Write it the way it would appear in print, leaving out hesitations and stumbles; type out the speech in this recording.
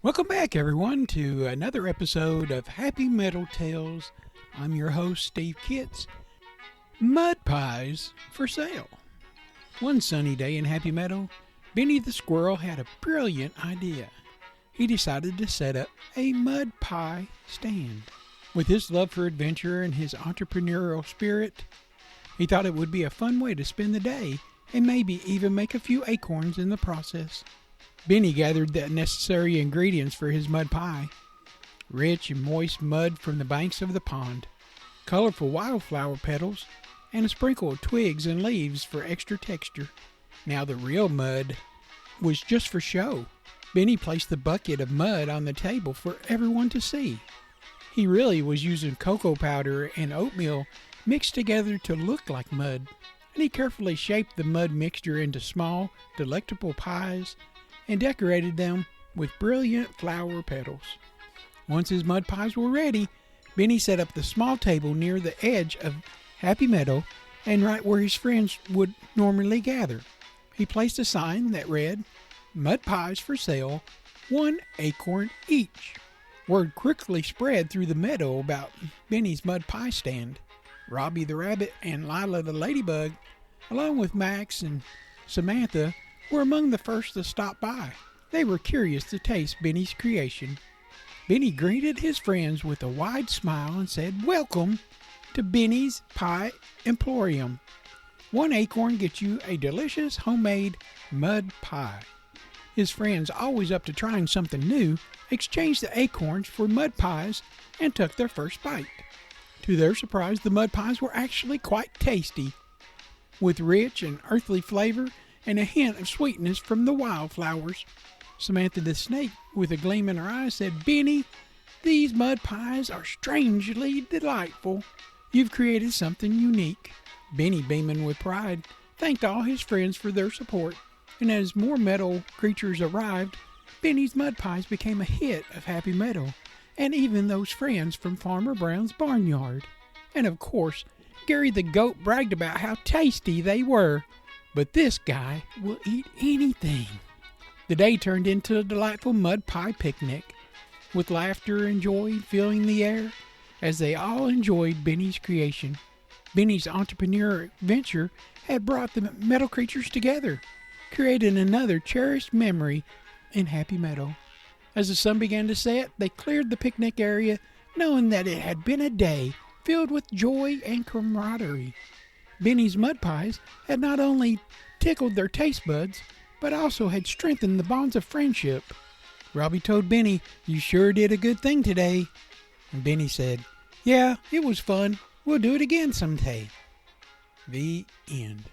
Welcome back, everyone, to another episode of Happy Meadow Tales. I'm your host, Steve Kitts. Mud pies for sale. One sunny day in Happy Meadow, Benny the squirrel had a brilliant idea. He decided to set up a mud pie stand. With his love for adventure and his entrepreneurial spirit, he thought it would be a fun way to spend the day and maybe even make a few acorns in the process. Benny gathered the necessary ingredients for his mud pie. Rich and moist mud from the banks of the pond, colorful wildflower petals, and a sprinkle of twigs and leaves for extra texture. Now the real mud was just for show. Benny placed the bucket of mud on the table for everyone to see. He really was using cocoa powder and oatmeal mixed together to look like mud, and he carefully shaped the mud mixture into small, delectable pies and decorated them with brilliant flower petals. Once his mud pies were ready, Benny set up the small table near the edge of Happy Meadow and right where his friends would normally gather. He placed a sign that read, "Mud pies for sale, 1 acorn each." Word quickly spread through the meadow about Benny's mud pie stand. Robbie the rabbit and Lila the ladybug, along with Max and Samantha, were among the first to stop by. They were curious to taste Benny's creation. Benny greeted his friends with a wide smile and said, "Welcome to Benny's Pie Emporium. 1 acorn gets you a delicious homemade mud pie." His friends, always up to trying something new, exchanged the acorns for mud pies and took their first bite. To their surprise, the mud pies were actually quite tasty, with rich and earthly flavor and a hint of sweetness from the wildflowers. Samantha the snake, with a gleam in her eye, said, "Benny, these mud pies are strangely delightful. You've created something unique." Benny, beaming with pride, thanked all his friends for their support, and as more meadow creatures arrived, Benny's mud pies became a hit of Happy Meadow, and even those friends from Farmer Brown's barnyard. And of course, Gary the goat bragged about how tasty they were. But this guy will eat anything. The day turned into a delightful mud pie picnic, with laughter and joy filling the air as they all enjoyed Benny's creation. Benny's entrepreneurial venture had brought the meadow creatures together, creating another cherished memory in Happy Meadow. As the sun began to set, they cleared the picnic area, knowing that it had been a day filled with joy and camaraderie. Benny's mud pies had not only tickled their taste buds, but also had strengthened the bonds of friendship. Robbie told Benny, "You sure did a good thing today." And Benny said, "Yeah, it was fun. We'll do it again someday." The end.